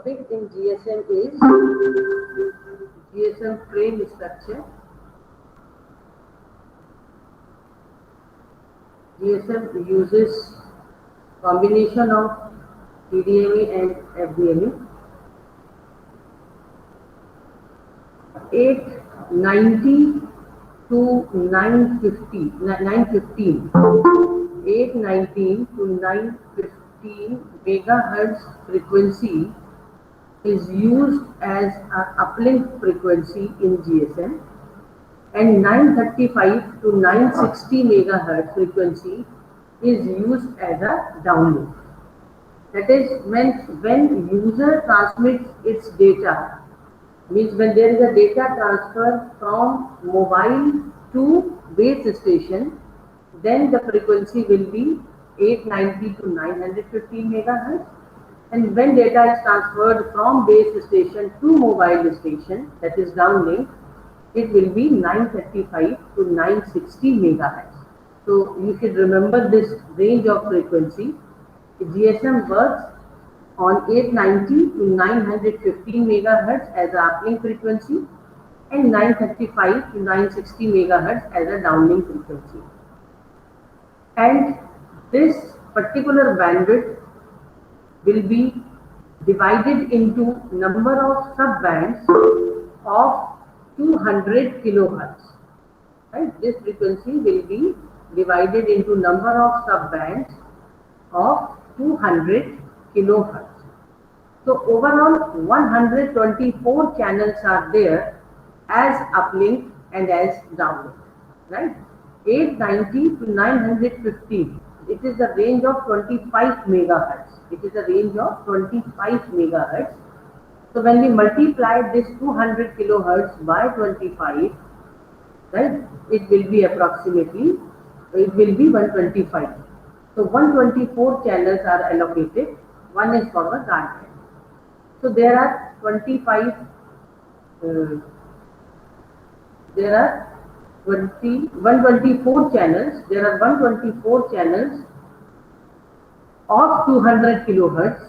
topic in GSM is GSM frame structure. GSM uses combination of TDMA and FDMA. 890 to 915 819 to 915 megahertz frequency is used as an uplink frequency in GSM, and 935 to 960 megahertz frequency is used as a downlink. That is when user transmits its data, means when there is a data transfer from mobile to base station, then the frequency will be 890 to 915 megahertz. And when data is transferred from base station to mobile station, that is downlink, it will be 935 to 960 megahertz. So you should remember this range of frequency. The GSM works on 890 to 915 megahertz as a uplink frequency and 935 to 960 megahertz as a downlink frequency. And this particular bandwidth will be divided into number of sub-bands of 200 kilohertz. Right? This frequency will be divided into number of sub-bands of 200 kilohertz. So overall 124 channels are there as uplink and as downlink. Right? 890 to 915. It is a range of 25 megahertz. It is a range of 25 megahertz. So when we multiply this 200 kilohertz by 25, right, it will be approximately, it will be 125. So 124 channels are allocated. One is for the guard band. So there are 124 channels. There are 124 channels of 200 kilohertz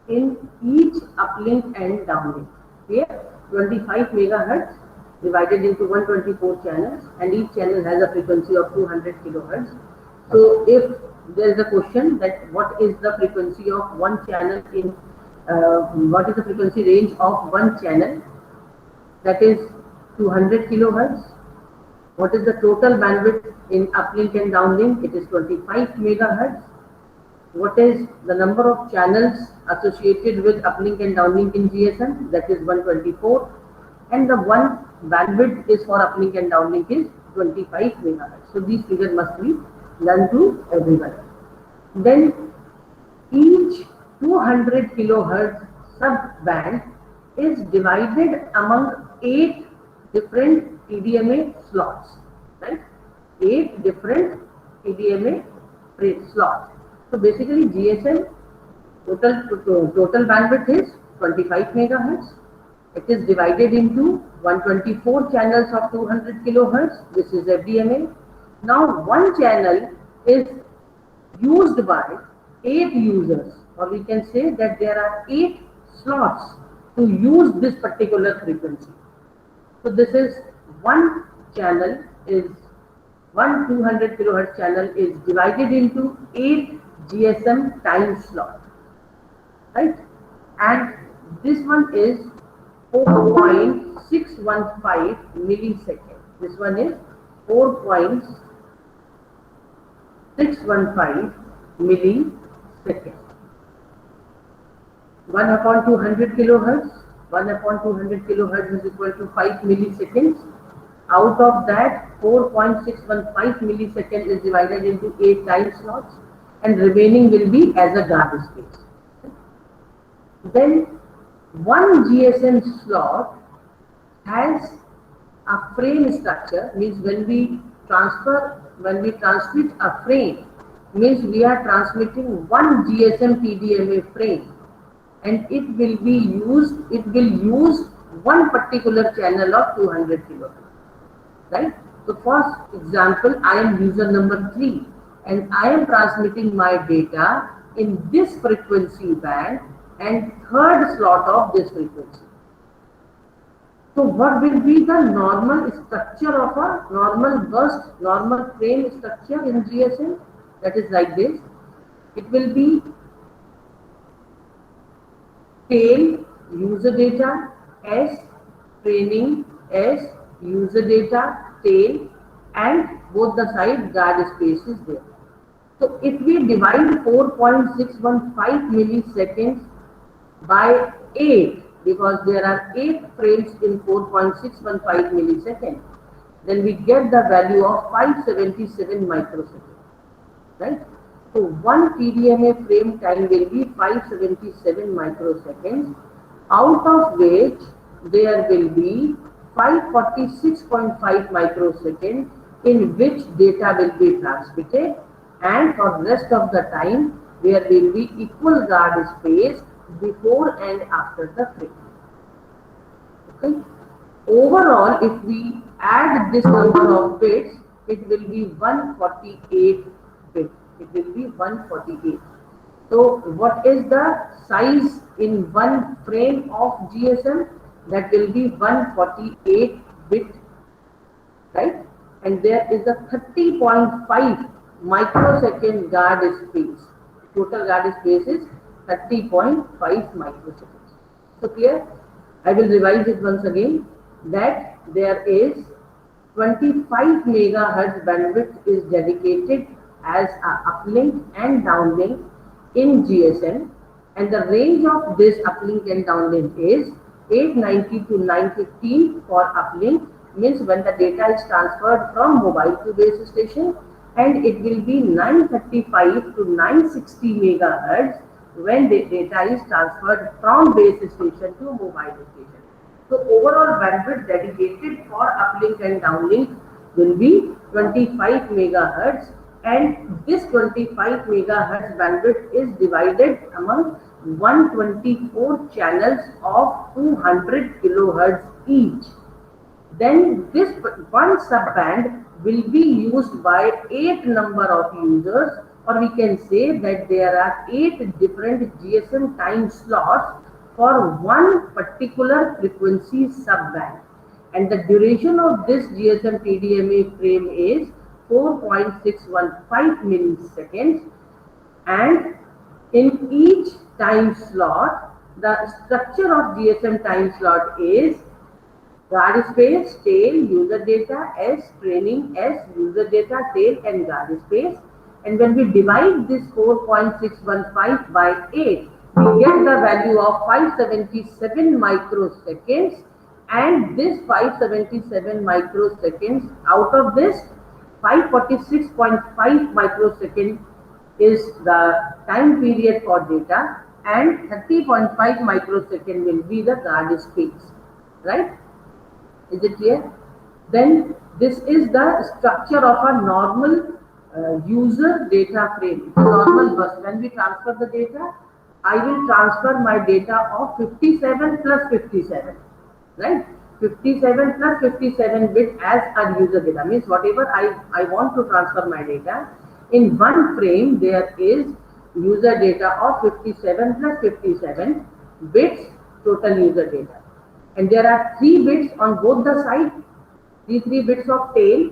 in each uplink and downlink. Here 25 megahertz divided into 124 channels, and each channel has a frequency of 200 kilohertz. So if there is a question that what is the frequency of one channel in what is the frequency range of one channel, that is 200 kilohertz. What is the total bandwidth in uplink and downlink? It is 25 megahertz. What is the number of channels associated with uplink and downlink in GSM? That is 124. And the one bandwidth is for uplink and downlink is 25 megahertz. So these figures must be learned to everyone. Then each 200 kilohertz sub-band is divided among 8 different TDMA slots, right? 8 different TDMA slots. So basically GSM total bandwidth is 25 megahertz. It is divided into 124 channels of 200 kilohertz. This is FDMA. Now one channel is used by 8 users, or we can say that there are 8 slots to use this particular frequency. So this is one channel is 200 kilohertz channel is divided into 8 GSM time slot, right? And this one is 4.615 millisecond. This one is 4.615 millisecond. 1 upon 200 kilohertz. 1 upon 200 kilohertz is equal to 5 milliseconds. Out of that, 4.615 millisecond is divided into 8 time slots, and remaining will be as a guard space. Then one GSM slot has a frame structure, means when we transmit a frame, means we are transmitting one GSM TDMA frame, and it will use one particular channel of 200 kilohertz, right? So for example, I am user number 3 and I am transmitting my data in this frequency band, and third slot of this frequency. So what will be the normal structure of a normal burst, normal frame structure in GSM? That is like this. It will be tail, user data, S, training, S, user data, tail, and both the side guard space is there. So if we divide 4.615 milliseconds by 8, because there are 8 frames in 4.615 milliseconds, then we get the value of 577 microseconds, right? So one TDMA frame time will be 577 microseconds, out of which there will be 546.5 microseconds in which data will be transmitted, and for rest of the time there will be equal guard space before and after the frame. Okay. Overall, if we add this number of bits, it will be 148 bits. It will be 148. So what is the size in one frame of GSM? That will be 148 bit, right? And there is a 30.5 microsecond guard space. Total guard space is 30.5 microseconds. So clear? I will revise it once again, that there is 25 megahertz bandwidth is dedicated as a uplink and downlink in GSM, and the range of this uplink and downlink is 890 to 915 for uplink, means when the data is transferred from mobile to base station, and it will be 935 to 960 megahertz when the data is transferred from base station to mobile station. So overall bandwidth dedicated for uplink and downlink will be 25 megahertz, and this 25 megahertz bandwidth is divided among 124 channels of 200 kilohertz each. Then this one subband will be used by 8 number of users, or we can say that there are 8 different GSM time slots for one particular frequency subband, and the duration of this GSM TDMA frame is 4.615 milliseconds, and in each time slot the structure of GSM time slot is guard space, tail, user data, S, training, S, user data, tail, and guard space. And when we divide this 4.615 by 8, we get the value of 577 microseconds, and this 577 microseconds, out of this 546.5 microseconds is the time period for data, and 30.5 microsecond will be the guard space, right? Is it clear? Then this is the structure of a normal user data frame. It's a normal bus. When we transfer the data, I will transfer my data of 57 plus 57, right? 57 plus 57 bit as a user data, means whatever I want to transfer my data, in one frame there is user data of 57 plus 57 bits total user data. And there are 3 bits on both the sides, 3 bits of tail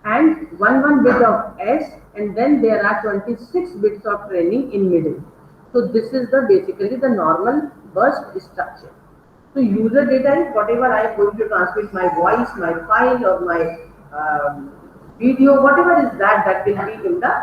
and 1 bit of S, and then there are 26 bits of training in middle. So this is the basically the normal burst structure. So user data is whatever I am going to transmit, my voice, my file, or my video, whatever is that will be in the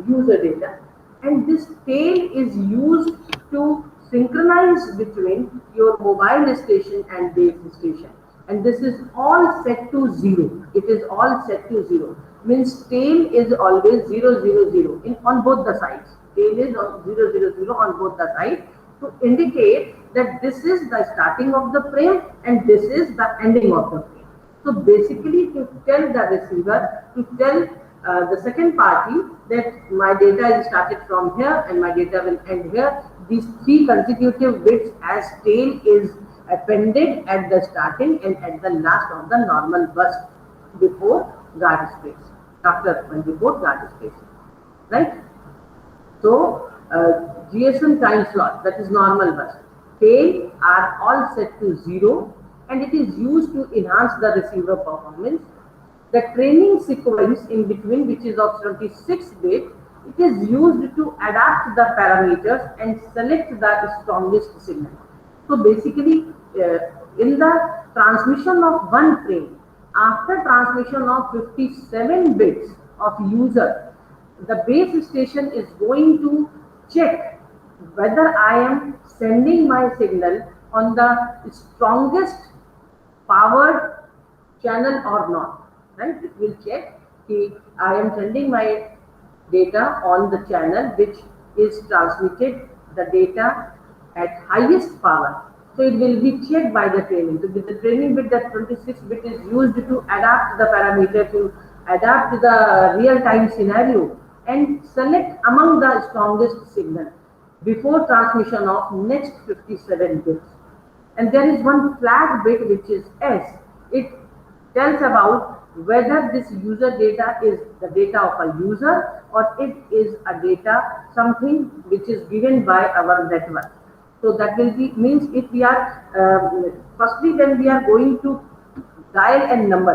user data. And this tail is used to synchronize between your mobile station and base station, and this is all set to 0. It is all set to 0, means tail is always 000 in on both the sides. Tail is 000 on both the sides to indicate that this is the starting of the frame and this is the ending of the frame. So basically, to tell the receiver, to tell the second party that my data is started from here and my data will end here, these 3 consecutive bits as tail is appended at the starting and at the last of the normal burst before guard space, after and before guard space, right? So GSM time slot, that is normal burst, tail are all set to 0, and it is used to enhance the receiver performance. The training sequence in between, which is of 26 bit, it is used to adapt the parameters and select the strongest signal. So basically, in the transmission of one frame, after transmission of 57 bits of user, the base station is going to check whether I am sending my signal on the strongest powered channel or not, right? It will check if I am sending my data on the channel which is transmitted the data at highest power. So it will be checked by the training. So with the training bit, that 26 bit is used to adapt the parameter, to adapt to the real time scenario and select among the strongest signal before transmission of next 57 bits. And there is one flag bit which is S. It tells about whether this user data is the data of a user or it is a data something which is given by our network. So that will be means if we are firstly when we are going to dial a number,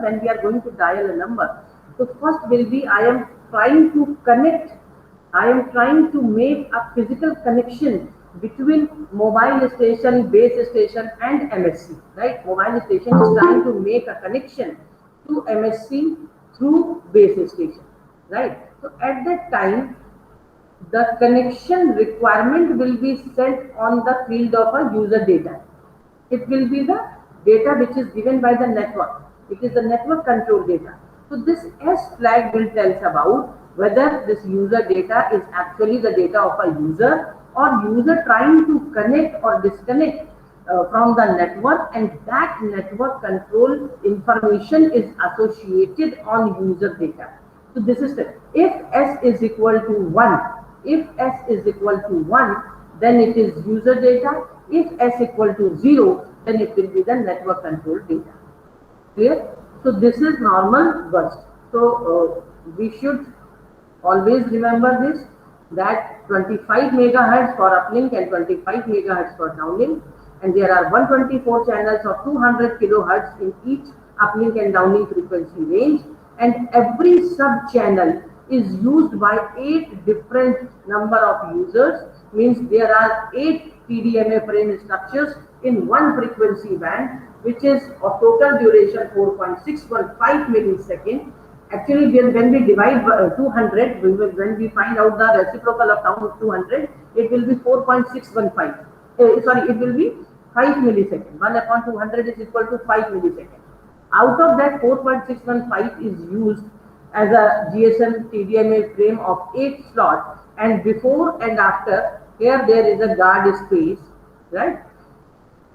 when we are going to dial a number, so first will be I am trying to connect, I am trying to make a physical connection between mobile station, base station and MSC, right? Mobile station is trying to make a connection to MSC through base station, right? So at that time, the connection requirement will be set on the field of a user data. It will be the data which is given by the network. It is the network control data. So this S flag will tell us about whether this user data is actually the data of a user or user trying to connect or disconnect from the network, and that network control information is associated on user data. So this is the, if S is equal to 1, if S is equal to 1, then it is user data. If S equal to 0, then it will be the network control data. Clear? So this is normal burst. So we should always remember this, that 25 megahertz for uplink and 25 megahertz for downlink, and there are 124 channels of 200 kilohertz in each uplink and downlink frequency range, and every sub channel is used by 8 different number of users, means there are 8 PDMA frame structures in one frequency band, which is of total duration 4.615 millisecond. Actually, when we divide 200, when we find out the reciprocal of 200, it will be 4.615. Sorry, it will be 5 milliseconds. 1 upon 200 is equal to 5 milliseconds. Out of that, 4.615 is used as a GSM TDMA frame of 8 slots, and before and after, here there is a guard space, right,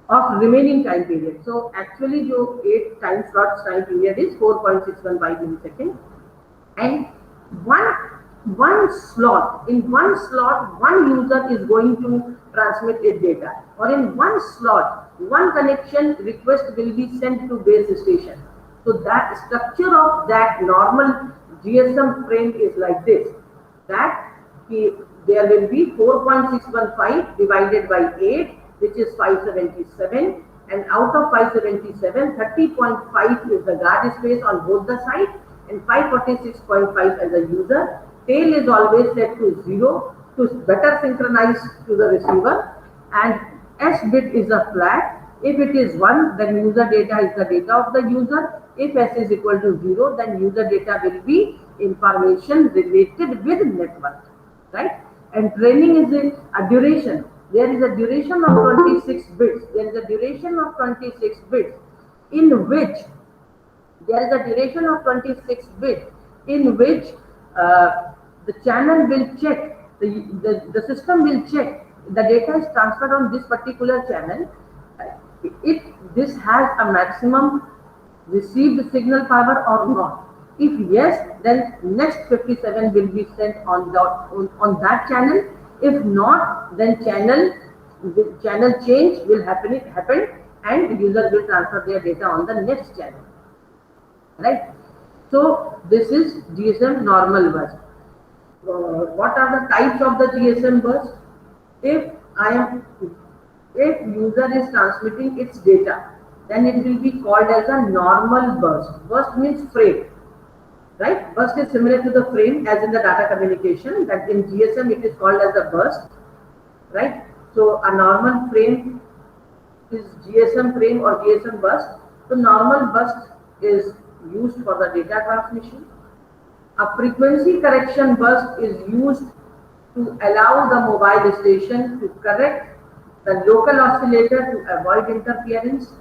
of remaining time period. So actually, your 8 time slots time period is 4.615 milliseconds, and one slot, in one slot, one user is going to transmit its data, or in one slot, one connection request will be sent to base station. So that structure of that normal GSM frame is like this, that there will be 4.615 divided by 8, which is 577, and out of 577, 30.5 is the guard space on both the sides, and 546.5 as a user. Tail is always set to 0 to better synchronize to the receiver, and S bit is a flag. If it is 1, then user data is the data of the user. If S is equal to 0, then user data will be information related with network, right? And training is a duration. There is a duration of 26 bits. There is a duration of 26 bits in which there is a duration of 26 bits in which the channel will check, the system will check the data is transferred on this particular channel. If this has a maximum received signal power or not. If yes, then next 57 will be sent on that channel. If not, then channel change will happen, and user will transfer their data on the next channel. Right. So this is GSM normal burst. what are the types of the GSM burst? If I am, if user is transmitting its data, then it will be called as a normal burst. Burst means frame, right? Burst is similar to the frame as in the data communication. That in GSM it is called as a burst, right? So a normal frame is GSM frame or GSM bus. So normal bus is used for the data transmission. A frequency correction bus is used to allow the mobile station to correct the local oscillator to avoid interference.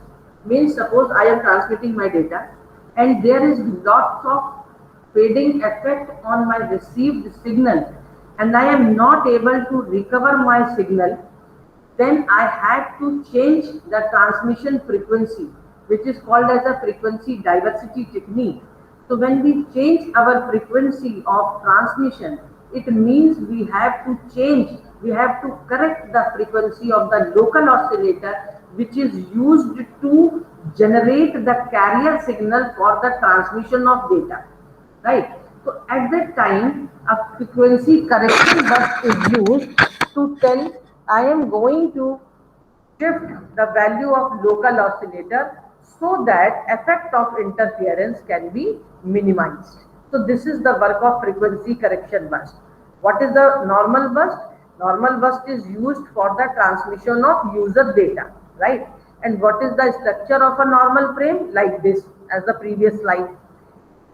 Means suppose I am transmitting my data and there is lots of fading effect on my received signal and I am not able to recover my signal, then I had to change the transmission frequency, which is called as a frequency diversity technique. So when we change our frequency of transmission, it means we have to change, we have to correct the frequency of the local oscillator, which is used to generate the carrier signal for the transmission of data, right? So at that time, a frequency correction bus is used to tell I am going to shift the value of local oscillator so that effect of interference can be minimized. So this is the work of frequency correction burst. What is the normal burst? Normal burst is used for the transmission of user data, right? And what is the structure of a normal frame? Like this, as the previous slide.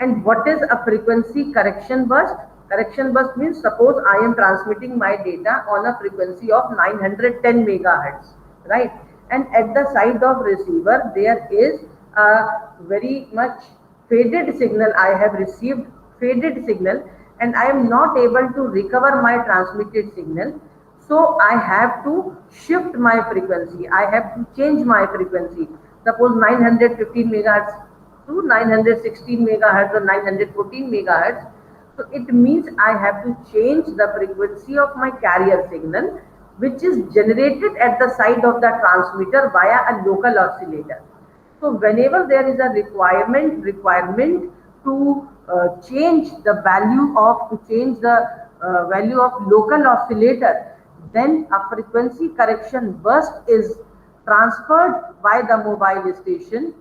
And what is a frequency correction burst? Correction burst means suppose I am transmitting my data on a frequency of 910 megahertz, right? And at the side of receiver, there is a very much faded signal. I have received faded signal and I am not able to recover my transmitted signal. So I have to shift my frequency. I have to change my frequency. Suppose 915 megahertz to 916 megahertz or 914 megahertz. So it means I have to change the frequency of my carrier signal, which is generated at the side of the transmitter via a local oscillator. So whenever there is a requirement to change the value of value of local oscillator, then a frequency correction burst is transferred by the mobile station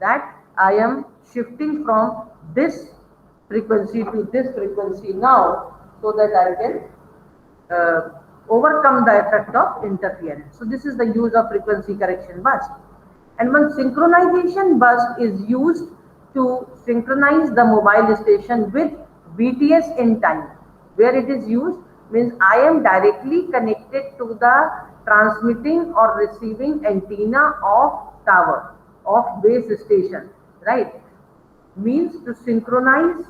that I am shifting from this frequency to this frequency now so that I can overcome the effect of interference. So this is the use of frequency correction burst. And one synchronization burst is used to synchronize the mobile station with BTS in time. Where it is used means I am directly connected to the transmitting or receiving antenna of tower of base station, right? Means to synchronize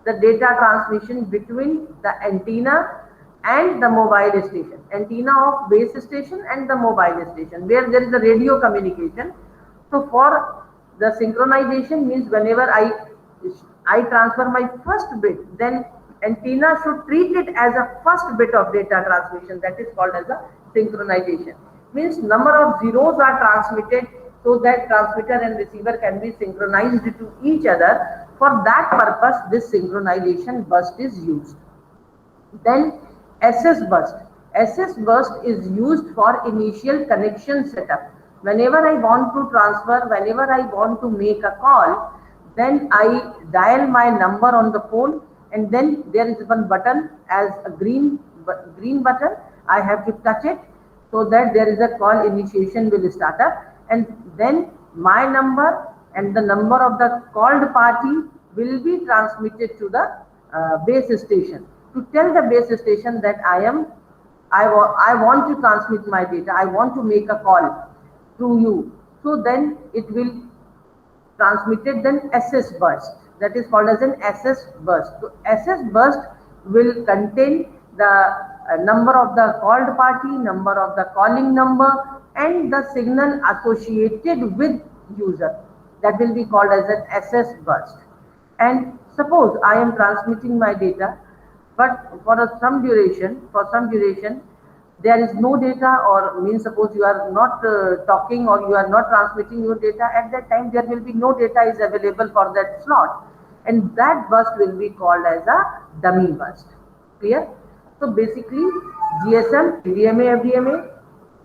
the data transmission between the antenna and the mobile station, antenna of base station and the mobile station, where there is a radio communication. So for the synchronization means whenever I transfer my first bit, then antenna should treat it as a first bit of data transmission. That is called as a synchronization. Means number of zeros are transmitted so that transmitter and receiver can be synchronized to each other. For that purpose, this synchronization burst is used. Then SS burst. SS burst is used for initial connection setup. Whenever I want to transfer, whenever I want to make a call, then I dial my number on the phone and then there is one button as a green button. I have to touch it so that there is a call initiation will start up, and then my number and the number of the called party will be transmitted to the base station to tell the base station that I want to transmit my data, I want to make a call through you. So then it will transmitted then SS burst, that is called as an SS burst. So SS burst will contain the number of the called party, number of the calling number and the signal associated with user, that will be called as an SS burst. And suppose I am transmitting my data, but for some duration there is no data, or means suppose you are not talking or you are not transmitting your data, at that time there will be no data is available for that slot, and that burst will be called as a dummy burst. Clear? So basically, GSM, TDMA, FDMA,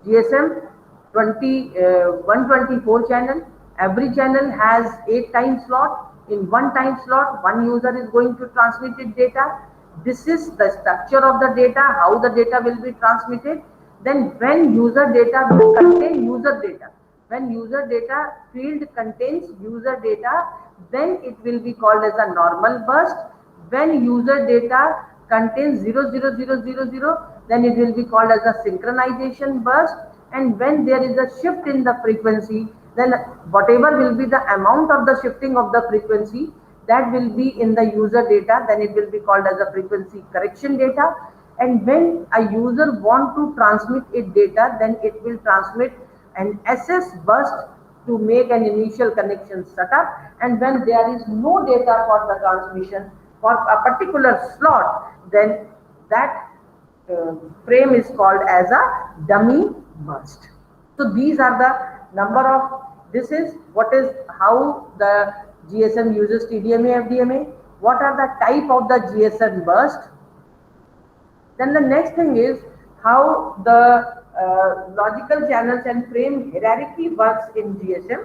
GSM 124 channel. Every channel has 8 time slot. In one time slot, one user is going to transmit its data. This is the structure of the data, how the data will be transmitted. Then when user data will contain user data, when user data field contains user data, then it will be called as a normal burst. When user data contains 00000, then it will be called as a synchronization burst. And when there is a shift in the frequency, then whatever will be the amount of the shifting of the frequency, that will be in the user data, then it will be called as a frequency correction data. And when a user want to transmit its data, then it will transmit an SS burst to make an initial connection setup. And when there is no data for the transmission for a particular slot, then that frame is called as a dummy burst. So these are the number of, this is what is how the GSM uses TDMA, FDMA. What are the type of the GSM burst? Then the next thing is how the logical channels and frame hierarchy works in GSM.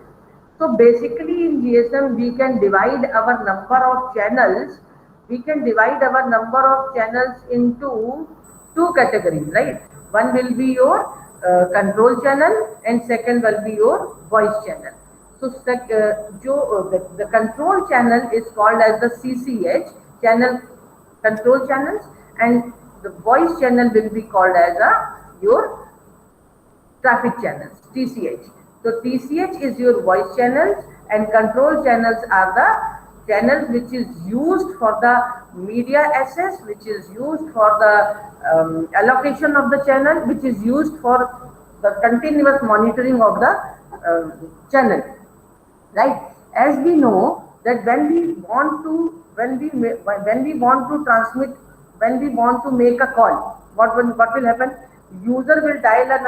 So basically in GSM we can divide our number of channels. We can divide our number of channels into two categories, right? One will be your control channel and second will be your voice channel. So the control channel is called as the CCH channel, control channels, and the voice channel will be called as your traffic channels, TCH. So TCH is your voice channels and control channels are the channels which is used for the media access, which is used for the allocation of the channel, which is used for the continuous monitoring of the channel, right? As we know that when we want to transmit, when we want to make a call, what will happen? User will dial a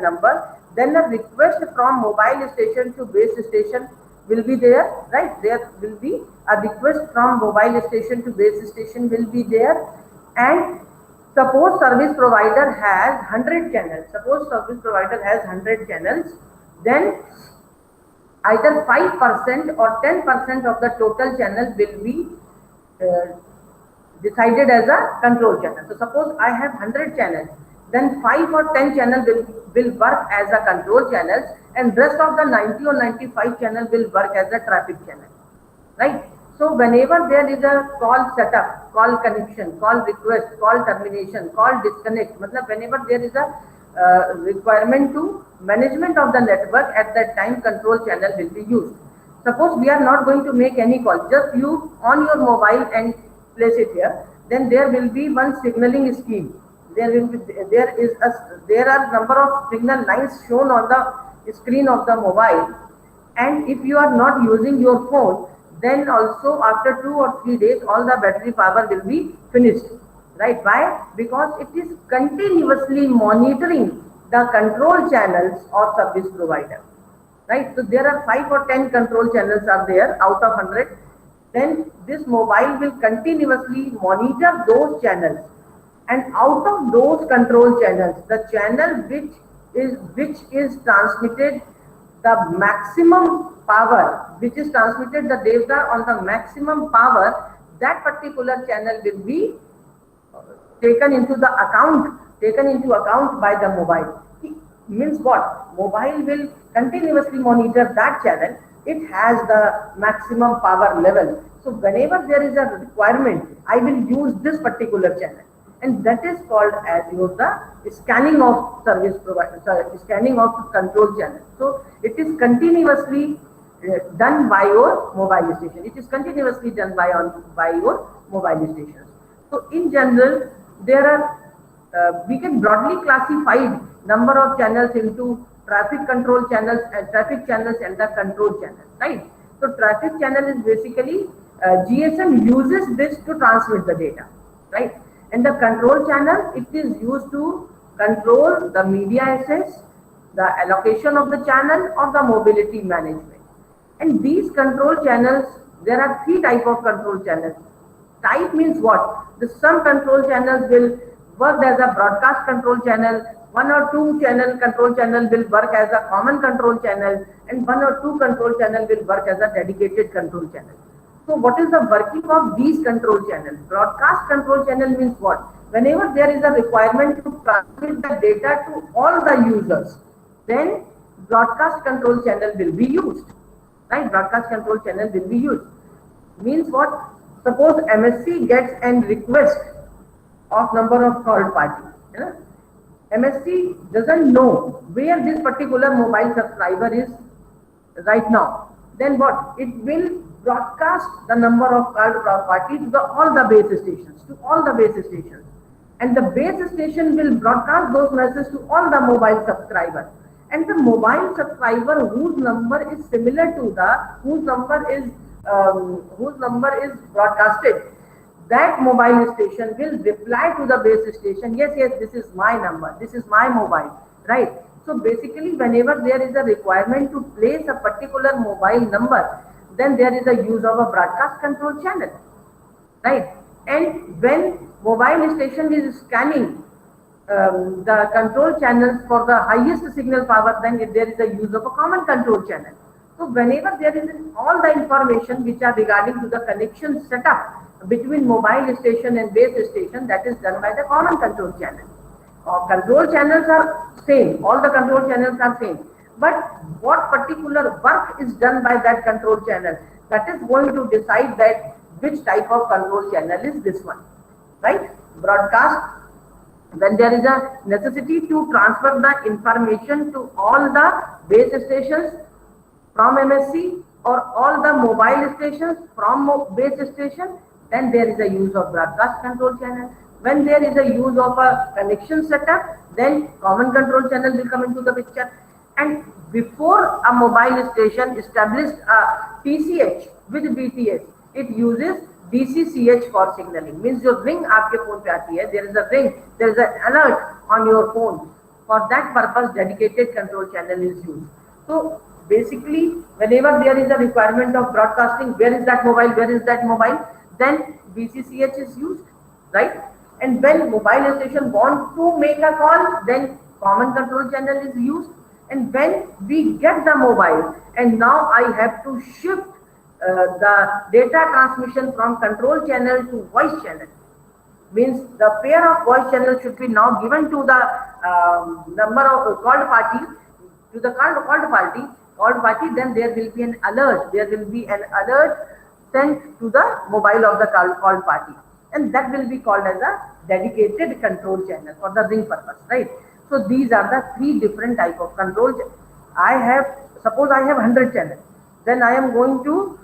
number, then a request from mobile station to base station will be there, right? There will be a request from mobile station to base station will be there. And suppose service provider has 100 channels. Suppose service provider has 100 channels, then either 5% or 10% of the total channel will be decided as a control channel. So suppose I have 100 channels, then 5 or 10 channels will work as a control channels, and rest of the 90 or 95 channel will work as a traffic channel, right? So whenever there is a call setup, call connection, call request, call termination, call disconnect, whenever there is a requirement to management of the network, at that time control channel will be used. Suppose we are not going to make any call, just you on your mobile and place it here, then there will be one signaling scheme. There are number of signal lines shown on the screen of the mobile, and if you are not using your phone, then also after 2 or 3 days all the battery power will be finished, right? Why? Because it is continuously monitoring the control channels of service provider, right? So there are 5 or 10 control channels are there out of 100. Then this mobile will continuously monitor those channels, and out of those control channels, the channel which is transmitted the maximum power, which is transmitted the data on the maximum power, that particular channel will be taken into account by the mobile. It means what? Mobile will continuously monitor that channel. It has the maximum power level. So whenever there is a requirement, I will use this particular channel, and that is called as the scanning of service provider, scanning of control channel. So it is continuously done by your mobile station. It is continuously done by your mobile stations. So in general, there are we can broadly classify number of channels into traffic control channels and traffic channels and the control channels, right? So traffic channel is basically GSM uses this to transmit the data, right? And the control channel, it is used to control the media access, the allocation of the channel, or the mobility management. And these control channels, there are 3 types of control channels. Type means what? The some control channels will work as a broadcast control channel, one or two channel control channel will work as a common control channel, and one or two control channel will work as a dedicated control channel. So what is the working of these control channels? Broadcast control channel means what? Whenever there is a requirement to transmit the data to all the users, then broadcast control channel will be used. Right? Broadcast control channel will be used. Means what? Suppose MSC gets an request of number of called party. Yeah? MSC doesn't know where this particular mobile subscriber is right now. Then what? It will broadcast the number of called party to all the base stations, and the base station will broadcast those messages to all the mobile subscribers. And the mobile subscriber whose number is similar to whose number is broadcasted, that mobile station will reply to the base station, yes, this is my number, this is my mobile, right? So basically, whenever there is a requirement to place a particular mobile number, then there is a use of a broadcast control channel, right? And when mobile station is scanning the control channels for the highest signal power, then there is a use of a common control channel. So whenever there is all the information which are regarding to the connection setup between mobile station and base station, that is done by the common control channel. Control channels are same, all the control channels are same, but what particular work is done by that control channel, that is going to decide that which type of control channel is this one, right? Broadcast, when there is a necessity to transfer the information to all the base stations from MSC or all the mobile stations from base station, then there is a use of broadcast control channel. When there is a use of a connection setup, then common control channel will come into the picture. And before a mobile station established a TCH with DTH, it uses DCCH for signaling. Means your ring आपके phone पे आती है, there is a ring, there is an alert on your phone. For that purpose, dedicated control channel is used. So basically, whenever there is a requirement of broadcasting, where is that mobile? Then DCCH is used, right? And when mobile station wants to make a call, then common control channel is used. And when we get the mobile, and now I have to shift the data transmission from control channel to voice channel, means the pair of voice channel should be now given to the number of called party, to the called party, then there will be an alert sent to the mobile of the called party, and that will be called as a dedicated control channel for the ring purpose, right? So these are the three different type of control. Suppose I have 100 channels, then I am going to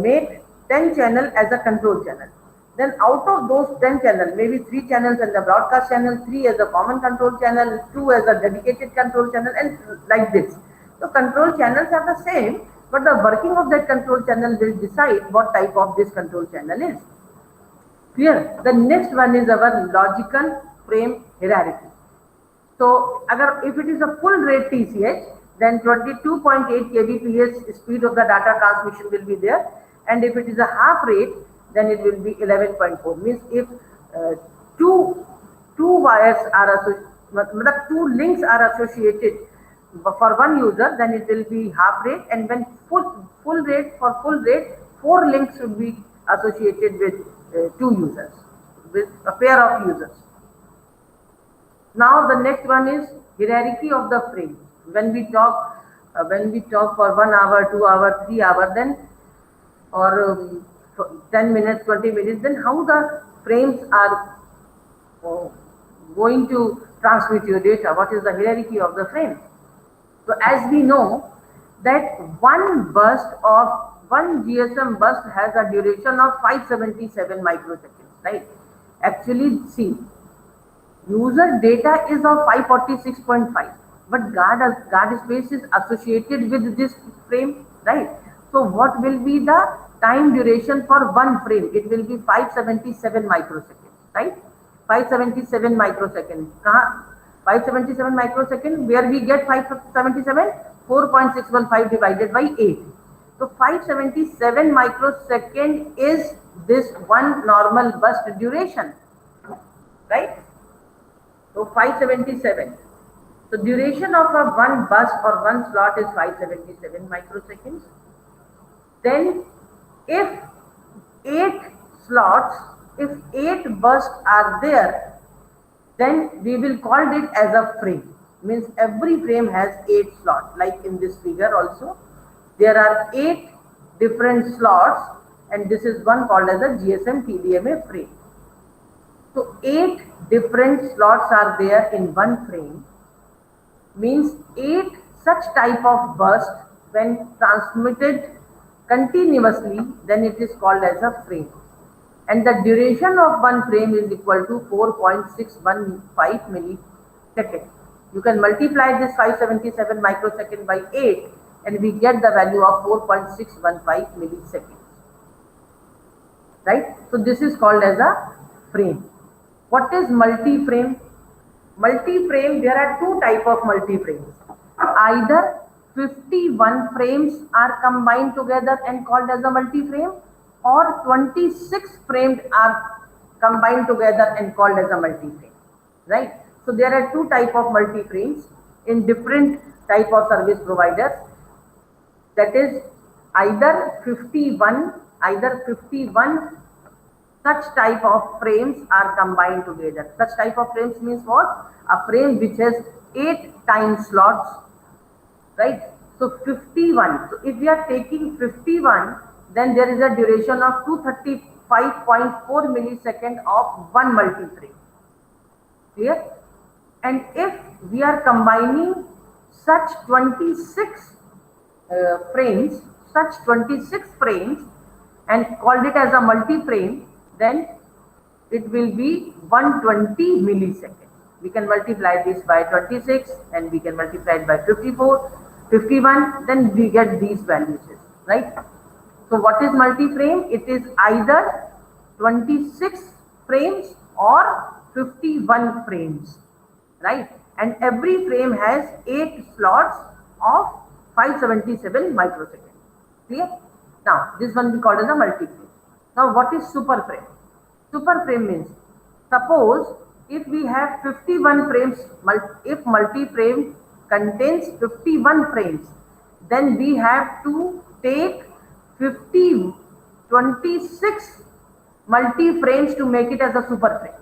make 10 channel as a control channel. Then out of those 10 channels, maybe 3 channels as the broadcast channel, 3 as a common control channel, 2 as a dedicated control channel, and like this. So control channels are the same, but the working of that control channel will decide what type of this control channel is. Clear? The next one is our logical frame hierarchy. So if it is a full rate TCH, then 22.8 kbps speed of the data transmission will be there, and if it is a half rate, then it will be 11.4. Means if two wires are two links are associated for one user, then it will be half rate, and when full rate, 4 links should be associated with 2 users, with a pair of users. Now the next one is hierarchy of the frame. When we talk for 1 hour, 2 hour, 3 hour, then or 10 minutes, 20 minutes, then how the frames are going to transmit your data? What is the hierarchy of the frame? So as we know that one GSM burst has a duration of 577 microseconds, right? Actually, see, user data is of 546.5, but guard space is associated with this frame, right? So what will be the time duration for one frame? It will be 577 microseconds, right? 577 microseconds. 577 microseconds, where we get 577? 4.615 divided by 8. So 577 microsecond is this one normal burst duration, right? So 577. So duration of a one burst or one slot is 577 microseconds. Then if 8 slots, if 8 bursts are there, then we will call it as a frame. Means every frame has 8 slots. Like in this figure also, there are 8 different slots, and this is one called as a GSM TDMA frame. So 8 different slots are there in one frame, means 8 such type of burst when transmitted continuously, then it is called as a frame. And the duration of one frame is equal to 4.615 milliseconds. You can multiply this 577 microsecond by 8 and we get the value of 4.615 milliseconds. Right? So this is called as a frame. What is multi-frame? Multi-frame, there are two types of multi-frames. Either 51 frames are combined together and called as a multi-frame, or 26 frames are combined together and called as a multi-frame. Right? So there are two types of multi-frames in different type of service providers. That is either 51 such type of frames are combined together. Such type of frames means what? A frame which has 8 time slots, right? So 51. So if we are taking 51, then there is a duration of 235.4 millisecond of one multi-frame. Clear? And if we are combining such 26 frames, and called it as a multi-frame, then it will be 120 milliseconds. We can multiply this by 26 and we can multiply it by 54, 51, then we get these values, right? So what is multi-frame? It is either 26 frames or 51 frames, right? And every frame has 8 slots of 577 microseconds. Clear? Now, this one we call as a multi-frame. Now, what is super frame? Super frame means, suppose if we have 51 frames, if multi-frame contains 51 frames, then we have to take 26 multi-frames to make it as a super frame,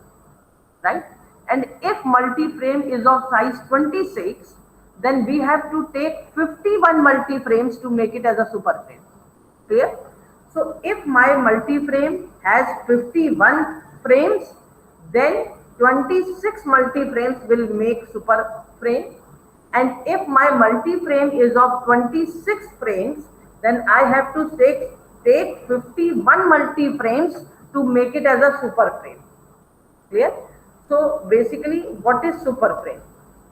right? And if multi-frame is of size 26, then we have to take 51 multi-frames to make it as a super frame. Clear? So if my multi-frame has 51 frames, then 26 multi-frames will make super frame. And if my multi-frame is of 26 frames, then I have to take 51 multi-frames to make it as a super frame. Clear? So basically, what is super frame?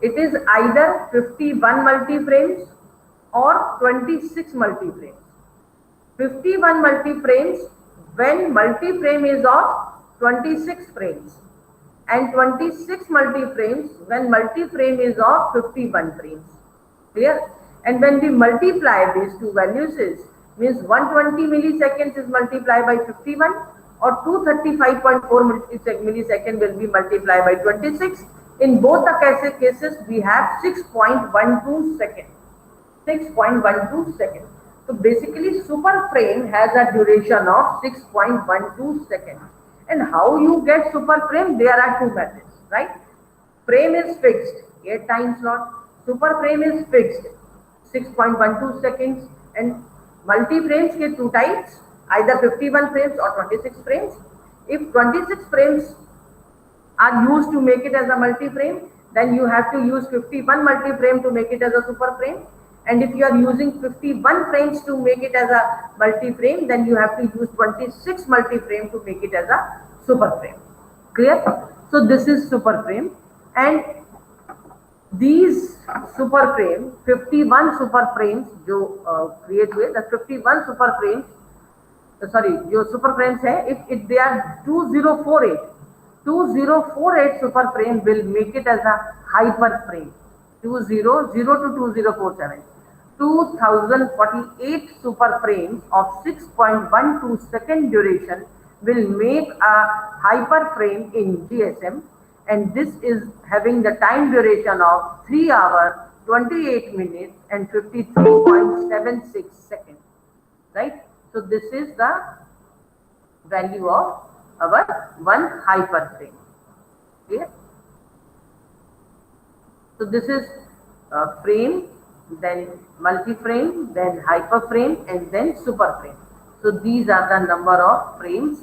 It is either 51 multi-frames or 26 multi-frames. 51 multi-frames when multi-frame is of 26 frames, and 26 multi-frames when multi-frame is of 51 frames. Clear? And when we multiply these two values, means 120 milliseconds is multiplied by 51, or 235.4 millisecond will be multiplied by 26. In both the cases, we have 6.12 seconds. 6.12 seconds. So basically, super frame has a duration of 6.12 seconds. And how you get super frame? There are two methods, right? Frame is fixed, 8 time slot. Super frame is fixed, 6.12 seconds. And multi-frames के two types, either 51 frames or 26 frames. If 26 frames are used to make it as a multi-frame, then you have to use 51 multi-frame to make it as a super frame. And if you are using 51 frames to make it as a multi-frame, then you have to use 26 multi-frame to make it as a super frame. Clear? So this is super frame, and these super frame, 51 super frames जो create हुए, the 51 super frames, sorry, जो super frames है, if they are 2048 super frame will make it as a hyper frame. 2000 to 2047. 2048 super frames of 6.12 second duration will make a hyperframe in GSM, and this is having the time duration of 3 hours, 28 minutes and 53.76 seconds, right? So this is the value of our one hyperframe. Clear? So this is frame, then multi-frame, then hyperframe, and then superframe. So these are the number of frames,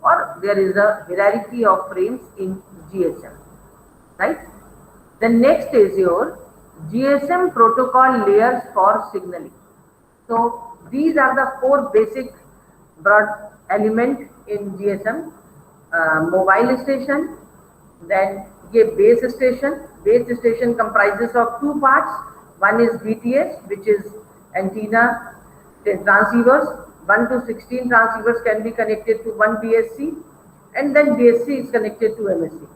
or there is a hierarchy of frames in GSM, right? The next is your GSM protocol layers for signaling. So these are the four basic broad element in GSM. Mobile station, then ये base station. Base station comprises of two parts. One is BTS, which is antenna transceivers. 1 to 16 transceivers can be connected to one BSC, and then BSC is connected to MSC.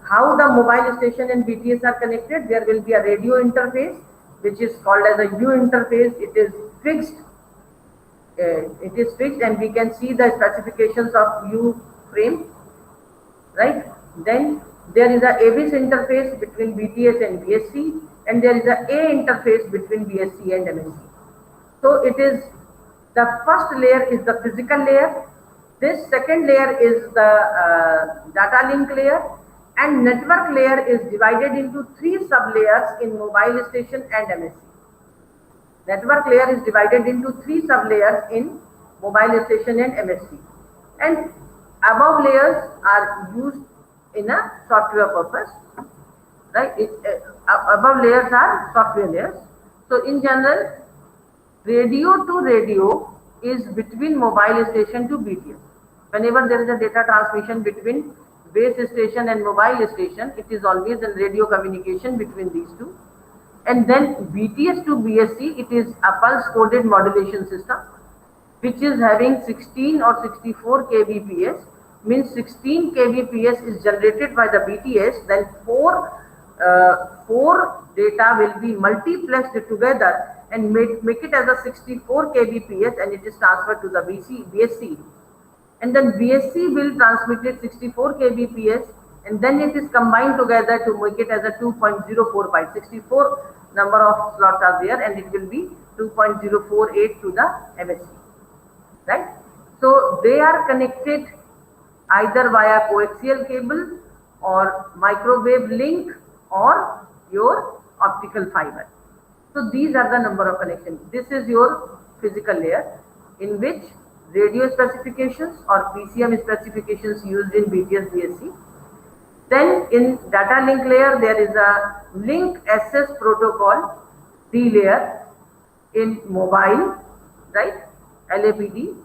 How the mobile station and BTS are connected? There will be a radio interface, which is called as a U interface. It is fixed. And we can see the specifications of U frame, right? Then there is a ABIS interface between BTS and BSC, and there is a A interface between BSC and MSC. So it is the first layer is the physical layer. This second layer is the data link layer, and network layer is divided into three sub-layers in mobile station and MSC. Network layer is divided into three sub-layers in mobile station and MSC. And above layers are used in a software purpose, right? Above layers are software layers. So in general, radio to radio is between mobile station to BTS. Whenever there is a data transmission between base station and mobile station, it is always a radio communication between these two. And then BTS to BSC, it is a pulse coded modulation system, which is having 16 or 64 kbps. Means 16 kbps is generated by the BTS, then four data will be multiplexed together and make it as a 64 kbps, and it is transferred to the BSC, and then BSC will transmit it 64 kbps, and then it is combined together to make it as a 2.045. 64 number of slots are there, and it will be 2.048 to the MSC, right? So they are connected either via coaxial cable or microwave link or your optical fiber. So these are the number of connections. This is your physical layer, in which radio specifications or PCM specifications used in BTS BSC. Then in data link layer, there is a link access protocol D layer in mobile, right? LAPD.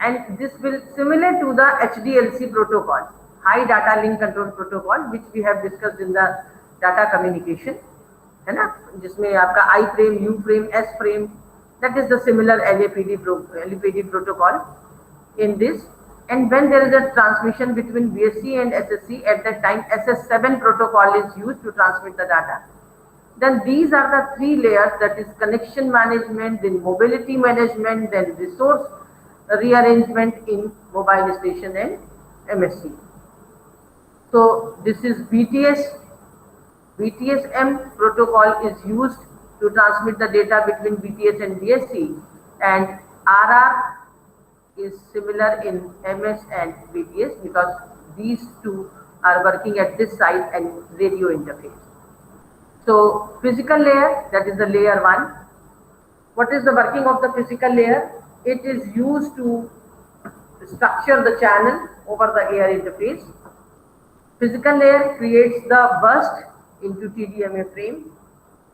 And this will similar to the HDLC protocol, high data link control protocol, which we have discussed in the data communication, है ना, जिसमें आपका I frame, U frame, S frame, that is the similar LAPD protocol in this. And when there is a transmission between BSC and SSC, at that time SS7 protocol is used to transmit the data. Then these are the three layers, that is connection management, then mobility management, then resource rearrangement in mobile station and MSC. So this is BTS. BTS-M protocol is used to transmit the data between BTS and BSC, and RR is similar in MS and BTS, because these two are working at this side and radio interface. So physical layer, that is the layer 1. What is the working of the physical layer? It is used to structure the channel over the air interface. Physical layer creates the burst into TDMA frame,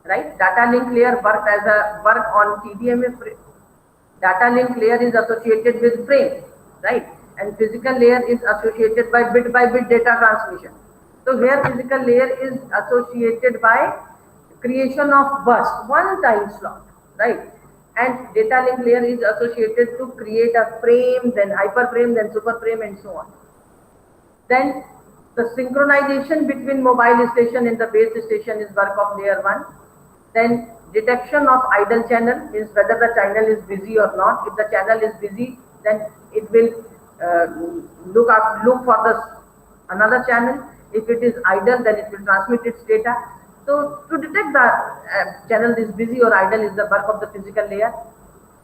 right? Data link layer work on TDMA frame. Data link layer is associated with frame, right? And physical layer is associated by bit data transmission. So here physical layer is associated by creation of burst, one time slot, right? And data link layer is associated to create a frame, then hyperframe, then superframe, and so on. Then the synchronization between mobile station and the base station is work of layer 1. Then detection of idle channel, means whether the channel is busy or not. If the channel is busy, then it will uh, look for the another channel. If it is idle, then it will transmit its data. So to detect the channel is busy or idle is the work of the physical layer.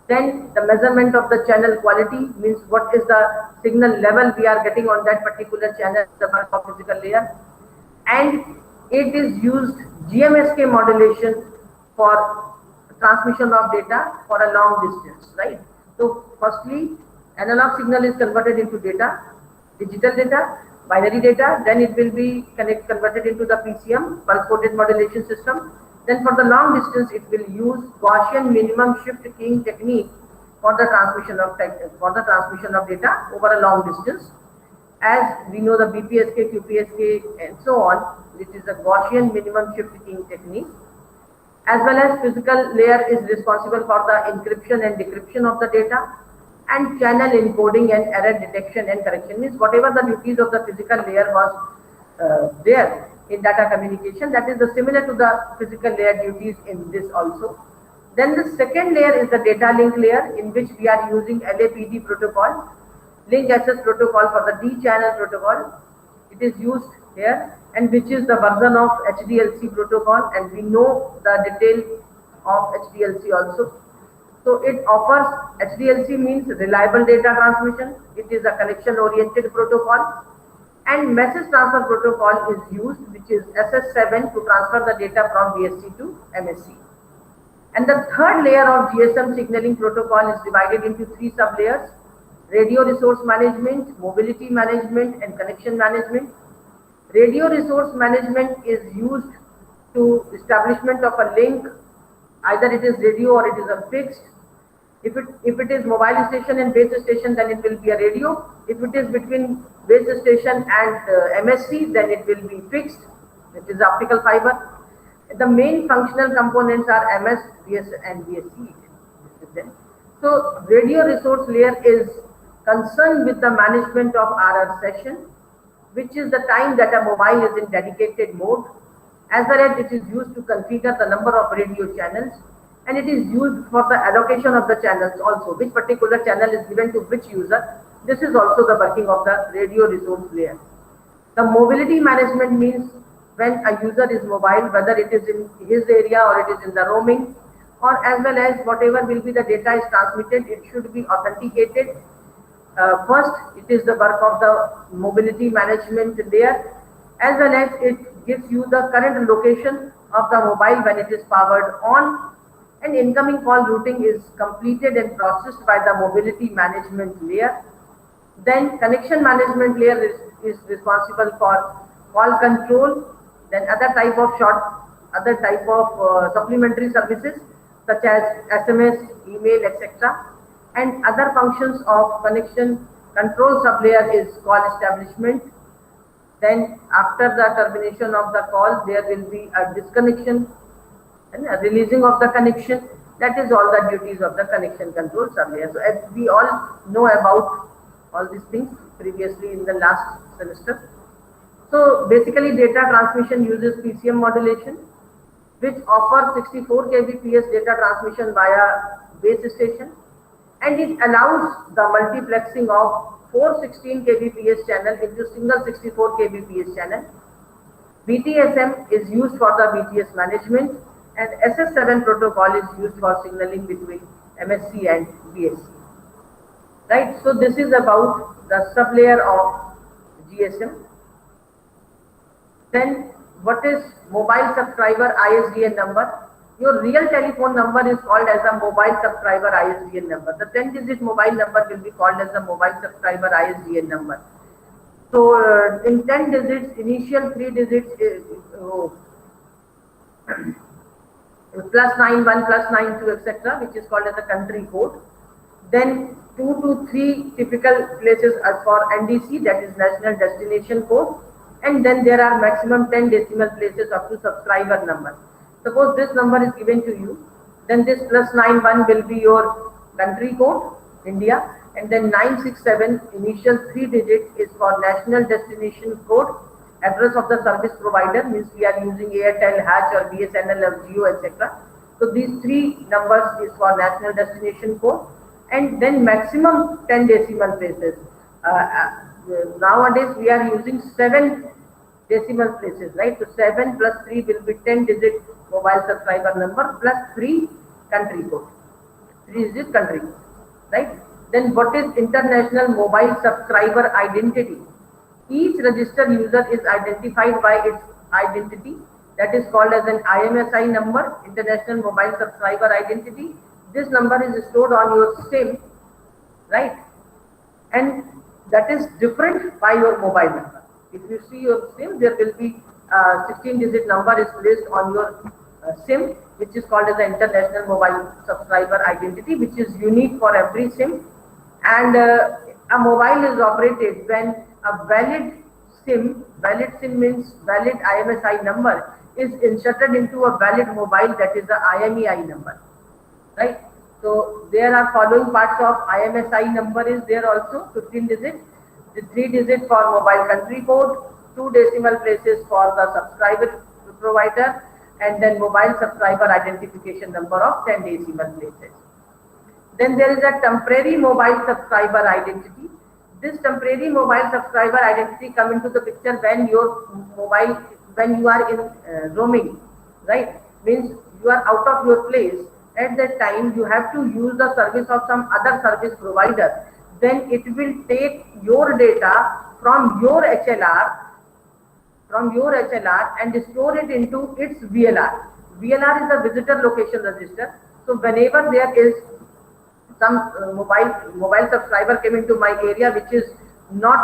Then the measurement of the channel quality means what is the signal level we are getting on that particular channel, the work of physical layer. And it is used GMSK modulation for transmission of data for a long distance, right? So firstly, analog signal is converted into data, digital data, binary data, then it will be converted into the PCM, pulse coded modulation system. Then for the long distance, it will use Gaussian minimum shift keying technique for the transmission of data over a long distance. As we know, the BPSK, QPSK, and so on, which is a Gaussian minimum shift keying technique. As well as physical layer is responsible for the encryption and decryption of the data, and channel encoding and error detection and correction. Means whatever the duties of the physical layer was there in data communication, that is similar to the physical layer duties in this also. Then the second layer is the data link layer, in which we are using LAPD protocol, link access protocol for the D channel protocol. It is used here, and which is the version of HDLC protocol, and we know the detail of HDLC also. So it offers, HDLC means reliable data transmission. It is a connection oriented protocol, and message transfer protocol is used, which is SS7, to transfer the data from BSC to MSC. And the third layer of GSM signaling protocol is divided into three sub layers: radio resource management, mobility management, and connection management. Radio resource management is used to establishment of a link, either it is radio or it is a fixed. If it is mobile station and base station, then it will be a radio. If it is between base station and MSC, then it will be fixed, which is optical fiber. The main functional components are MS, BS, and BSC. So radio resource layer is concerned with the management of RR session, which is the time that a mobile is in dedicated mode, as well as it is used to configure the number of radio channels, and it is used for the allocation of the channels also, which particular channel is given to which user. This is also the working of the radio resource layer. The mobility management means when a user is mobile, whether it is in his area or it is in the roaming, or as well as whatever will be the data is transmitted, it should be authenticated. First, it is the work of the mobility management layer, as well as it gives you the current location of the mobile when it is powered on, and incoming call routing is completed and processed by the mobility management layer. Then connection management layer is responsible for call control, then other type of supplementary services such as SMS, email, etc. And other functions of connection control sublayer is call establishment. Then after the termination of the call, there will be a disconnection and a releasing of the connection. That is all the duties of the connection control sublayer. So as we all know about all these things previously in the last semester. So basically data transmission uses PCM modulation, which offers 64 kbps data transmission via base station, and it allows the multiplexing of 416 kbps channel into single 64 kbps channel. BTSM is used for the BTS management, and SS7 protocol is used for signaling between MSC and BSC. Right, so this is about the sublayer of GSM. Then what is mobile subscriber ISDN number? Your real telephone number is called as a mobile subscriber ISDN number. The 10-digit mobile number will be called as the mobile subscriber ISDN number. So in 10 digits, initial 3 digits is +91, +92, etc., which is called as the country code. Then 2 to 3 typical places are for NDC, that is national destination code. And then there are maximum 10 decimal places up to subscriber number. Suppose this number is given to you, then this +91 will be your country code, India, and then 967 initial 3 digits is for national destination code, address of the service provider, means we are using Airtel, Hatch or BSNL or Jio, etc. So these 3 numbers is for national destination code, and then maximum 10 decimal places. nowadays we are using 7 decimal places, right? So 7 plus 3 will be 10-digit mobile subscriber number plus 3 country code. 3 digit country code, right? Then what is international mobile subscriber identity? Each registered user is identified by its identity, that is called as an IMSI number, International Mobile Subscriber Identity. This number is stored on your SIM, right? And that is different by your mobile number. If you see your SIM, there will be 16-digit number is placed on your SIM, which is called as the International Mobile Subscriber Identity, which is unique for every SIM. And a mobile is operated when a valid SIM means valid IMSI number, is inserted into a valid mobile, that is the IMEI number, right? So there are following parts of IMSI number is there also, 15 digit, the 3 digit for mobile country code, 2 decimal places for the subscriber provider, and then mobile subscriber identification number of 10 decimal places. Then there is a temporary mobile subscriber identity. This temporary mobile subscriber identity come into the picture when your mobile, when you are in roaming, right? Means you are out of your place. At that time, you have to use the service of some other service provider. Then it will take your data from your HLR, and store it into its VLR. VLR is the visitor location register. So whenever there is some mobile subscriber came into my area which is not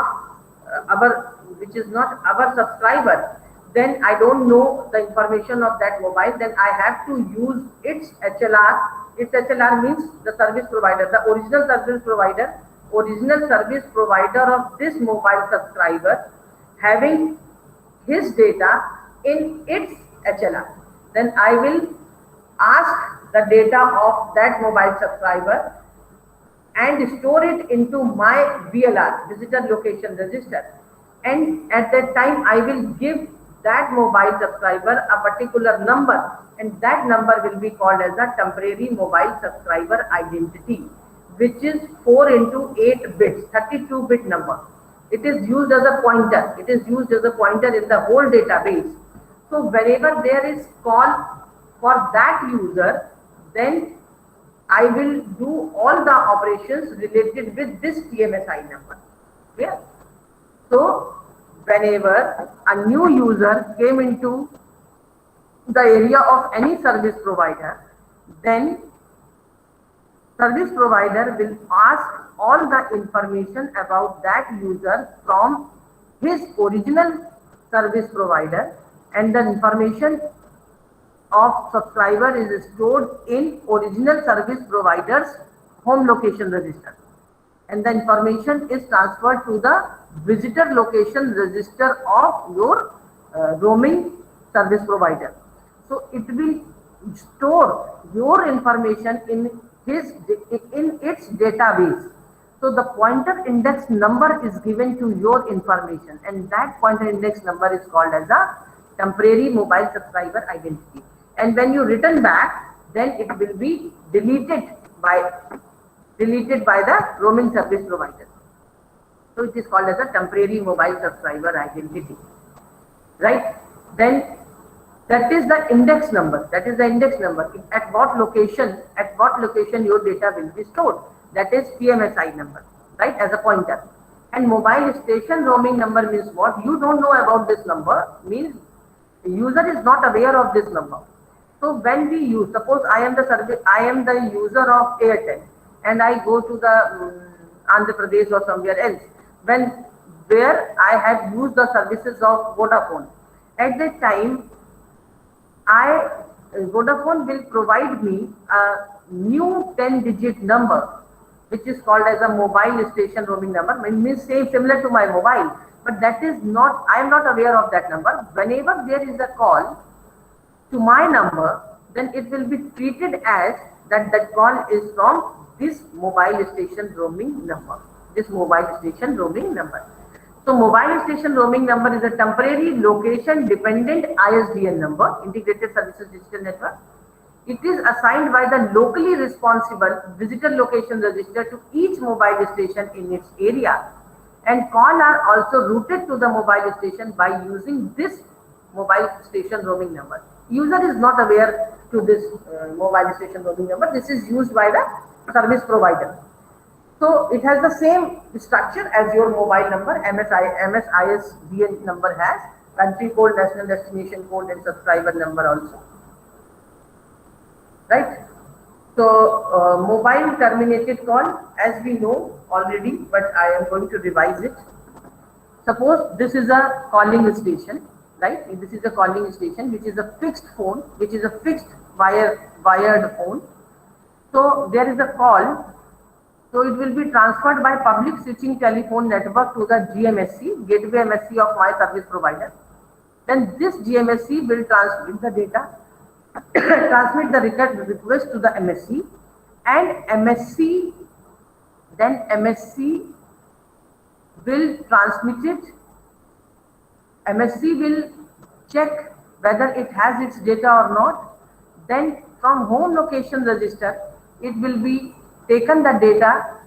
our subscriber, then I don't know the information of that mobile, then I have to use its HLR. Its HLR means the service provider, the original service provider of this mobile subscriber having his data in its HLR. Then I will ask the data of that mobile subscriber and store it into my VLR, visitor location register. And at that time, I will give that mobile subscriber a particular number, and that number will be called as a temporary mobile subscriber identity, which is 4 into 8 bits, 32-bit number. It is used as a pointer. It is used as a pointer in the whole database. So whenever there is call for that user, then I will do all the operations related with this TMSI number. Yeah. So whenever a new user came into the area of any service provider, then service provider will ask all the information about that user from his original service provider, and the information of subscriber is stored in original service provider's home location register, and the information is transferred to the visitor location register of your roaming service provider. So it will store your information in its database. So the pointer index number is given to your information, and that pointer index number is called as a temporary mobile subscriber identity. And when you return back, then it will be deleted by the roaming service provider. So it is called as a temporary mobile subscriber identity, right? Then that is the index number. That is the index number. At what location your data will be stored. That is TMSI number, right? As a pointer. And mobile station roaming number means what? You don't know about this number. Means the user is not aware of this number. So when we use, suppose I am the user of Airtel, and I go to the Andhra Pradesh or somewhere else, where I have used the services of Vodafone. At that time, Vodafone will provide me a new 10-digit number, which is called as a mobile station roaming number. It means similar to my mobile, but that is not, I am not aware of that number. Whenever there is a call to my number, then it will be treated as that call is from this mobile station roaming number. So mobile station roaming number is a temporary location dependent ISDN number, Integrated Services Digital Network. It is assigned by the locally responsible visitor location register to each mobile station in its area. and call are also routed to the mobile station by using this mobile station roaming number. User is not aware to this mobile station roaming number. This is used by the service provider. So it has the same structure as your mobile number. MSISDN number has country code, national destination code, and subscriber number also. Right? So mobile terminated call, as we know already, but I am going to revise it. Suppose this is a calling station, right? This is a calling station which is a fixed phone, which is a fixed wired phone. So there is a call. So it will be transferred by public switching telephone network to the GMSC, gateway MSC of my service provider. Then this GMSC will transmit the data, transmit the request to the MSC, and MSC will transmit it. MSC will check whether it has its data or not. Then from home location register, it will be taken the data.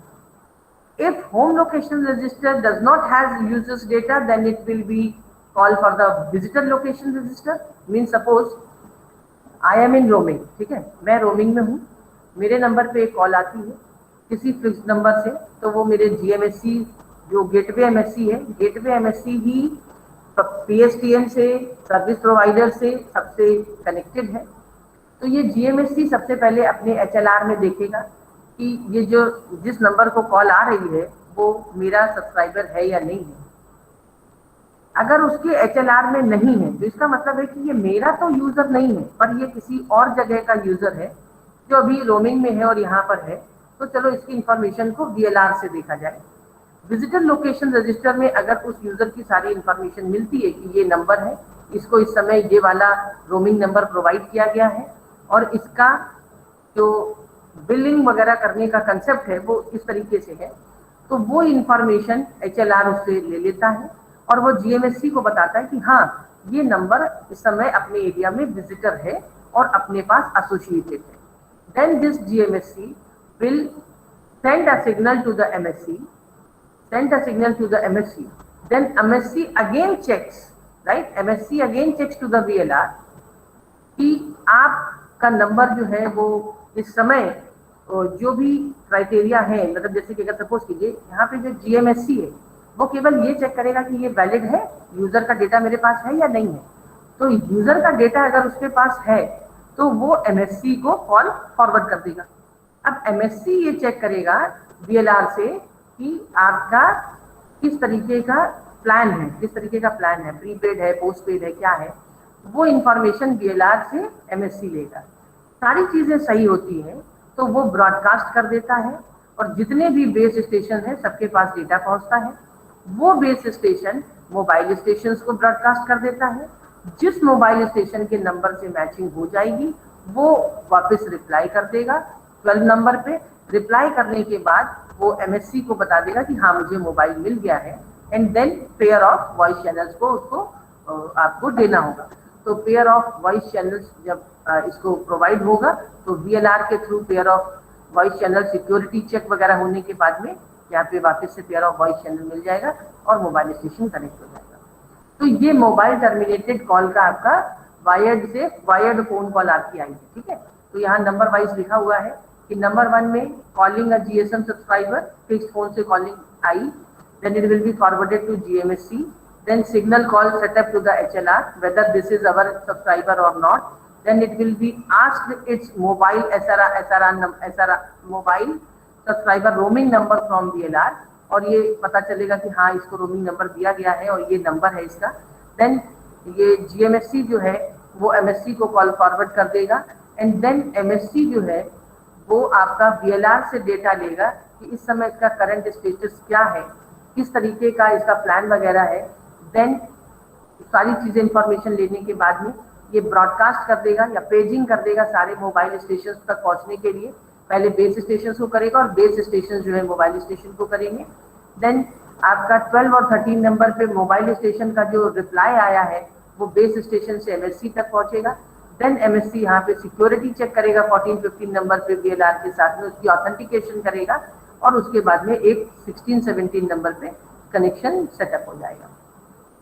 If home location register does not have user's data, then it will be called for the visitor location register. Means suppose I am in roaming, ठीक है, मैं roaming में हूँ, मेरे number पे एक call आती है किसी फिक्स नंबर से, तो वो मेरे GMSC जो गेटवे MSC है, गेटवे MSC ही PSTN से, सर्विस प्रोवाइडर से सबसे कनेक्टेड है। तो ये GMSC सबसे पहले अपने HLR में देखेगा कि ये जो जिस नंबर को कॉल आ रही है वो मेरा सब्सक्राइबर है या नहीं है। अगर उसके HLR में नहीं है तो इसका मतलब है कि ये मेरा तो यूजर नहीं है, पर ये किसी और जगह का यूजर है जो अभी रोमिंग में है और यहाँ पर है। तो चलो इसकी इंफॉर्मेशन को VLR से देखा जाए। विजिटर लोकेशन रजिस्टर में अगर उस यूजर की सारी इंफॉर्मेशन मिलती है कि ये नंबर है, इसको इस समय ये वाला रोमिंग नंबर प्रोवाइड किया गया है और इसका जो बिलिंग वगैरह करने का कंसेप्ट है वो इस तरीके से है, तो वो इंफॉर्मेशन HLR उससे ले लेता है और वो GMSC को बताता है कि हाँ ये नंबर इस समय अपने एरिया में विजिटर है और अपने पास एसोसिएटेड है। Then this GMSC will send a signal to the MSC, then MSC again checks, right? MSC again checks to the VLR कि आपका नंबर जो है वो इस समय जो भी क्राइटेरिया है, मतलब जैसे कि अगर सपोज कीजिए यहाँ पे जो GMSC है वो केवल ये चेक करेगा कि ये वैलिड है, यूजर का डेटा मेरे पास है या नहीं है। तो यूजर का डेटा अगर उसके पास है तो वो MSC को कॉल फॉरवर्ड कर देगा। अब MSC ये चेक करेगा VLR से कि आपका किस तरीके का प्लान है, प्रीपेड है, पोस्टपेड है, क्या है, वो इंफॉर्मेशन VLR से MSC लेगा। सारी चीजें सही होती हैं तो वो ब्रॉडकास्ट कर देता है और जितने भी बेस स्टेशन है सबके पास डेटा पहुंचता है। वो बेस स्टेशन मोबाइल स्टेशन को ब्रॉडकास्ट कर देता है। जिस मोबाइल स्टेशन के नंबर से मैचिंग हो जाएगी वो वापस रिप्लाई कर देगा 12 नंबर पे। रिप्लाई करने के बाद वो MSC को बता देगा कि हाँ मुझे मोबाइल मिल गया है, and then pair of voice channels को उसको आपको देना होगा। तो पेयर ऑफ वॉइस चैनल्स जब इसको प्रोवाइड होगा तो VLR के through pair of voice channel security check वगैरह होने के बाद में यहाँ पे वापस से पेयर ऑफ वॉइस चैनल मिल जाएगा और मोबाइल स्टेशन कनेक्ट हो जाएगा। तो ये मोबाइल टर्मिनेटेड कॉल का आपका वायर्ड फोन कॉल आपकी आई है, ठीक है। तो यहाँ नंबर वाइज लिखा हुआ है कि नंबर 1 में calling a GSM subscriber, fix phone से calling I, then it will be forwarded to GMSC, then signal call set up to the HLR whether this is our subscriber or not, then it will be asked its mobile SRR mobile subscriber roaming number from VLR, और ये पता चलेगा कि हाँ इसको roaming number दिया गया है और ये नंबर है इसका। देन ये GMSC जो है वो MSC को कॉल फॉरवर्ड कर देगा, एंड देन MSC जो है वो आपका VLR से डेटा लेगा कि इस समय इसका करंट स्टेटस क्या है, किस तरीके का इसका प्लान वगैरह है। देन सारी चीजें इंफॉर्मेशन लेने के बाद में ये ब्रॉडकास्ट कर देगा या पेजिंग कर देगा सारे मोबाइल स्टेशन तक पहुंचने के लिए। पहले बेस स्टेशन को करेगा और बेस स्टेशन जो है मोबाइल स्टेशन को करेंगे। देन आपका 12 और 13 नंबर पे मोबाइल स्टेशन का जो रिप्लाई आया है वो बेस स्टेशन से MSC तक पहुंचेगा। देन MSC यहाँ पे सिक्योरिटी चेक करेगा 14-15 नंबर पे VLR के साथ में, उसकी ऑथेंटिकेशन करेगा और उसके बाद में एक 16-17 नंबर पे कनेक्शन सेटअप हो जाएगा।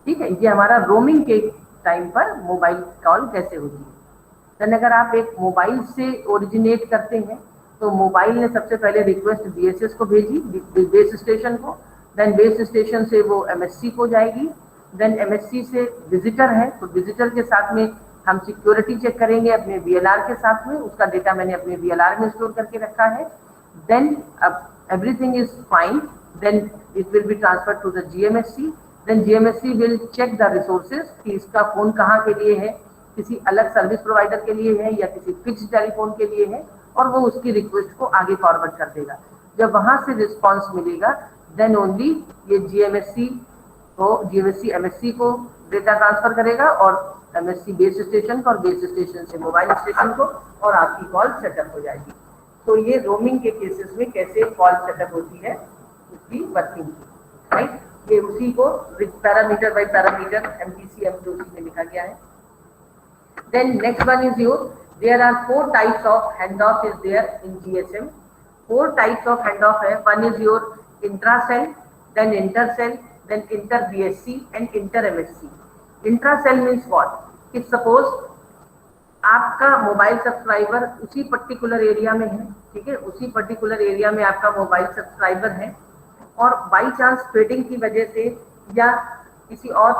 ठीक है, ये हमारा रोमिंग के टाइम पर मोबाइल कॉल कैसे होती है। देन अगर आप एक मोबाइल से ओरिजिनेट करते हैं तो मोबाइल ने सबसे पहले रिक्वेस्ट बीएसएस को भेजी, बेस स्टेशन को, देन बेस स्टेशन से वो एमएससी को जाएगी, देन एमएससी से विजिटर है तो विजिटर के साथ में हम सिक्योरिटी चेक करेंगे अपने वीएलआर के साथ में, उसका डेटा मैंने अपने वीएलआर में स्टोर करके रखा है। देन अब everything is fine, then it will be transferred to the GMSC, then GMSC will check the resources कि इसका फोन कहाँ के लिए है, किसी अलग सर्विस प्रोवाइडर के लिए है या किसी फिक्स टेलीफोन के लिए है, और वो उसकी रिक्वेस्ट को आगे फॉरवर्ड कर देगा। जब वहां से रिस्पांस मिलेगा देन ओनली ये GMSC एमएससी को डेटा ट्रांसफर करेगा और एमएससी बेस स्टेशन को और बेस स्टेशन से मोबाइल स्टेशन को, और आपकी कॉल सेटअप हो जाएगी। तो ये रोमिंग के केसेस में कैसे कॉल सेटअप होती है उसकी वर्किंग की, राइट। ये उसी को parameter by parameter MPC M2C में लिखा गया है। Then next one is your, there are 4 types of hand off is there in GSM। 4 types of hand off है। One is your intra cell, then inter cell, then inter BSC and inter MSC। Intra cell means what, कि suppose आपका mobile subscriber उसी particular area में है, ठीक है, उसी particular area में आपका मोबाइल सब्सक्राइबर है, और बाई चांस फेडिंग की वजह से या किसी और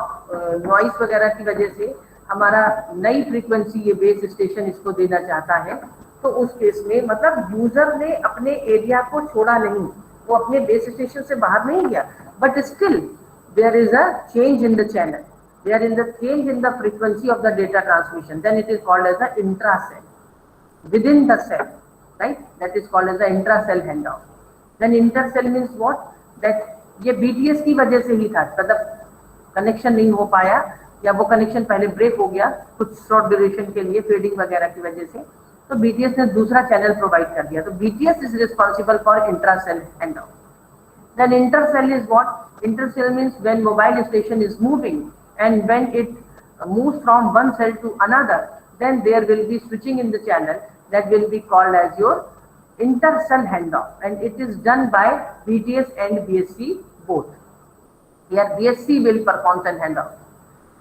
नॉइस वगैरह की वजह से हमारा नई फ्रीक्वेंसी ये बेस स्टेशन इसको देना चाहता है, तो उस केस में मतलब यूजर ने अपने एरिया को छोड़ा नहीं, वो अपने बेस स्टेशन से बाहर नहीं गया, but still there is a change in the channel, there is a change in the frequency of the data transmission, then it is called as the intra-cell within the cell, right, that is called as the intra-cell handoff. Then inter-cell means what, that ये BTS की वजह से ही था, मतलब connection नहीं हो पाया या वो कनेक्शन पहले ब्रेक हो गया कुछ शॉर्ट ड्यूरेशन के लिए फेडिंग वगैरह की वजह से, तो BTS ने दूसरा चैनल प्रोवाइड कर दिया, तो BTS is responsible for intra-cell handoff. Then inter-cell is what, inter-cell means when mobile station is moving and when it moves from one cell to another, then there will be switching in the channel, that will be called as your inter-cell handoff, and it is done by BTS and BSC both. Here BSC will perform the handoff.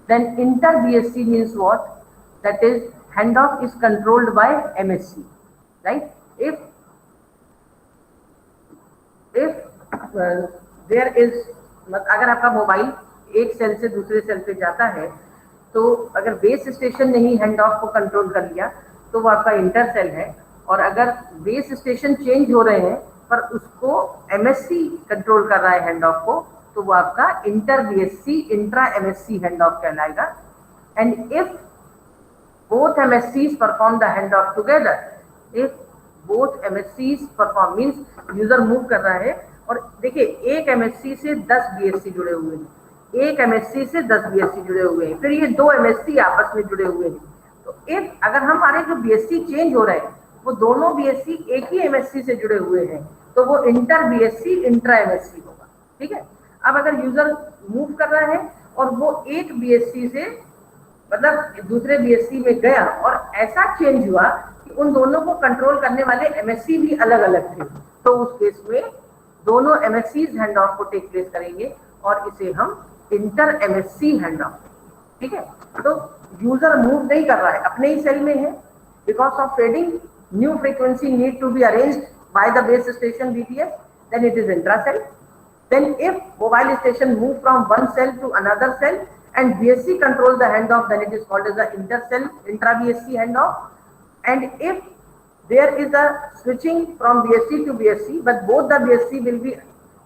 Then inter-BSC means what, that is handoff is controlled by MSC, right. If there is, अगर आपका mobile एक cell से दूसरे cell पे जाता है, तो अगर बेस स्टेशन ने ही हैंड ऑफ को कंट्रोल कर लिया तो वो आपका इंटर सेल है, और अगर बेस स्टेशन चेंज हो रहे हैं पर उसको MSC कंट्रोल कर रहा है हैंड ऑफ को, तो वो आपका inter BSC intra MSC hand off कहलाएगा। And if both MSCs perform the hand off together, if both MSCs perform means user move कर रहा है, और देखिए एक MSC से 10 BSC जुड़े हुए हैं, एक MSC से 10 BSC जुड़े हुए हैं, फिर ये 2 MSC आपस में जुड़े हुए हैं, तो इफ अगर हमारे जो BSC चेंज हो रहे हैं वो दोनों BSC एक ही MSC से जुड़े हुए हैं, तो वो इंटर BSC इंट्रा MSC होगा, ठीक है। अब अगर यूजर मूव कर रहा है और वो एक BSC से मतलब दूसरे BSC में गया और ऐसा चेंज हुआ कि उन दोनों को कंट्रोल करने वाले MSC भी अलग अलग थे, तो उस केस में दोनों MSCs हैंड ऑफ को टेक प्लेस करेंगे और इसे हम इंटर MSC हैंड ऑफ, ठीक है। तो यूजर मूव नहीं कर रहा है, अपने ही सेल में है, because of fading new frequency need to be arranged by the base station BTS, then it is intra cell. Then if mobile station move from one cell to another cell and BSC control the handoff, then it is called as the inter cell intra BSC handoff. And if there is a switching from BSC to BSC, but both the BSC will be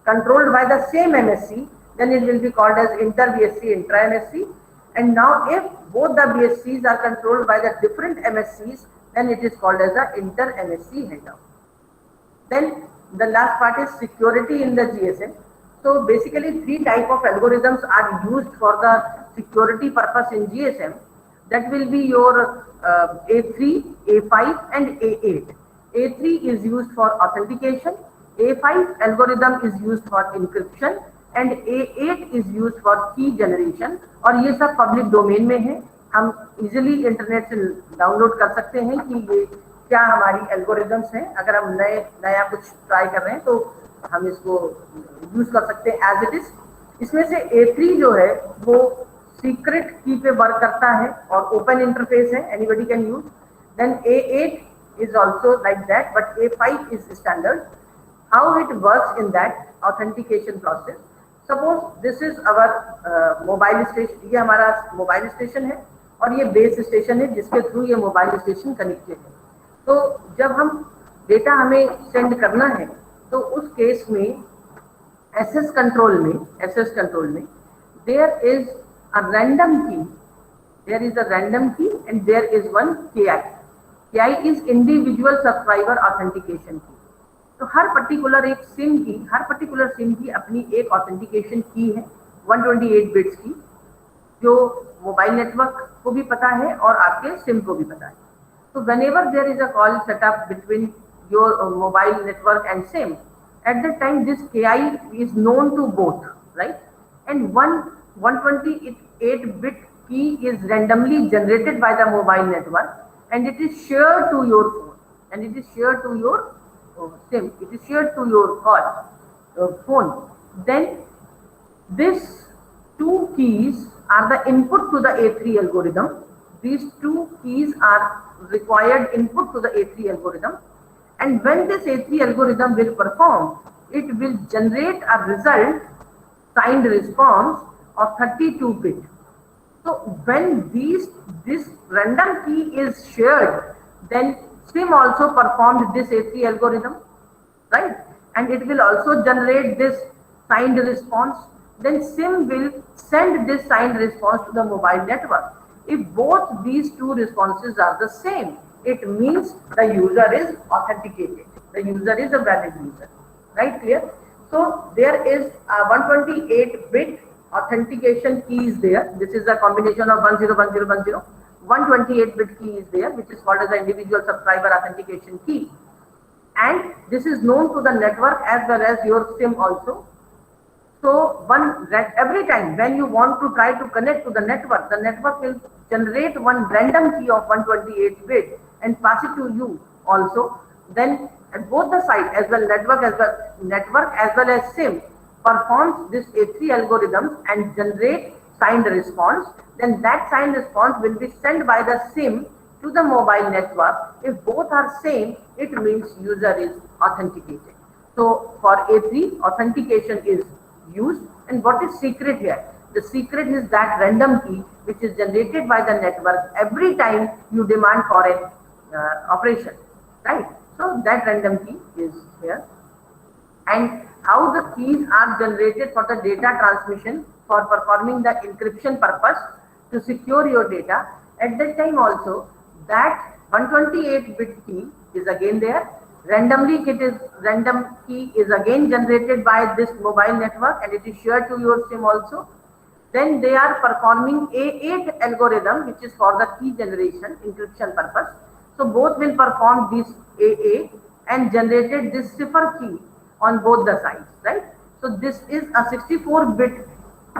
controlled by the same MSC, then it will be called as inter BSC intra MSC. And now if both the BSCs are controlled by the different MSCs, then it is called as the inter MSC handoff. Then the last part is security in the GSM. So basically 3 type of algorithms are used for the security purpose in GSM. That will be your A3, A5 and A8. A3 is used for authentication, A5 algorithm is used for encryption and A8 is used for key generation. और ये सब public domain में है, हम easily internet से download कर सकते हैं कि ये क्या हमारी एल्गोरिदम्स हैं। अगर हम नया कुछ ट्राई कर रहे हैं तो हम इसको यूज कर सकते हैं एज इट इज। इसमें से A3 जो है वो सीक्रेट की पे वर्क करता है और ओपन इंटरफेस है, anybody can use. Then A8 is also like that, but A5 is standard. How it works in that authentication process? Suppose this is our mobile station, ये हमारा मोबाइल स्टेशन है और ये base station है जिसके through ये mobile station connected है. तो जब हम डेटा हमें सेंड करना है तो उस केस में एसएस कंट्रोल में there is a random key, and there is one KI. KI is individual subscriber authentication key. तो हर पर्टिकुलर सिम की अपनी एक ऑथेंटिकेशन की है 128 बिट्स की, जो मोबाइल नेटवर्क को भी पता है और आपके सिम को भी पता है. तो whenever there is a call set up between your mobile network and SIM, at that time this KI is known to both, right? And one 128-bit key is randomly generated by the mobile network, and it is shared to your phone, and it is shared to your SIM, it is shared to your phone. Then these two keys are the input to the A3 algorithm. These two keys are required input to the A3 algorithm, and when this A3 algorithm will perform, it will generate a result signed response of 32-bit. So when this random key is shared, then SIM also performed this A3 algorithm, right? And it will also generate this signed response. Then SIM will send this signed response to the mobile network. If both these two responses are the same, it means the user is authenticated. The user is a valid user, right? Clear? So there is a 128-bit authentication key is there. This is a combination of 101010. 128-bit key is there, which is called as the individual subscriber authentication key, and this is known to the network as well as your SIM also. So every time when you want to try to connect to the network will generate one random key of 128-bit and pass it to you also. Then at both the side as well, network as well as SIM performs this A3 algorithm and generate signed response. Then that signed response will be sent by the SIM to the mobile network. If both are same, it means user is authenticated. So for A3, authentication is used. And what is secret here? The secret is that random key which is generated by the network every time you demand for an operation, right? So that random key is here. And how the keys are generated for the data transmission for performing the encryption purpose to secure your data. At that time also, that 128-bit key is again there. Random key is again generated by this mobile network, and it is shared to your SIM also. Then they are performing A8 algorithm, which is for the key generation encryption purpose. So both will perform this A8 and generated this cipher key on both the sides, right? So this is a 64-bit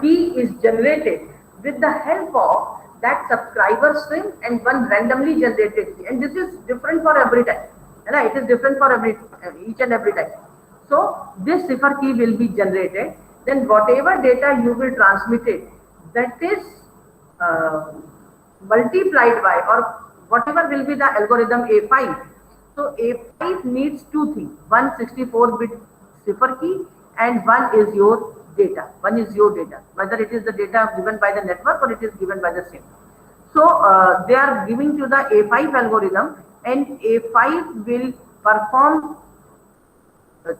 key is generated with the help of that subscriber SIM and one randomly generated key, and this is different for every time. Right? It is different for each and every time. So this cipher key will be generated. Then whatever data you will transmit it, that is multiplied by, or whatever will be the algorithm A5. So A5 needs two things: one 64-bit cipher key and one is your data. Whether it is the data given by the network or it is given by the SIM. So they are giving to the A5 algorithm, and A5 will perform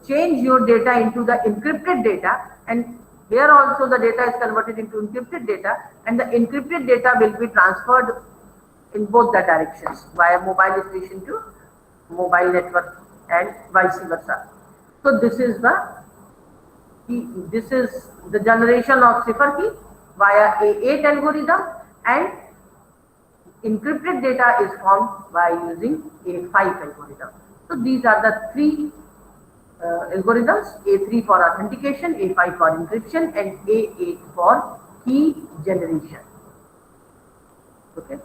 change your data into the encrypted data, and here also the data is converted into encrypted data, and the encrypted data will be transferred in both the directions via mobile station to mobile network and vice versa. So this is the generation of cipher key via A8 algorithm, and encrypted data is formed by using A5 algorithm. So these are the three algorithms: A3 for authentication, A5 for encryption, and A8 for key generation. Okay.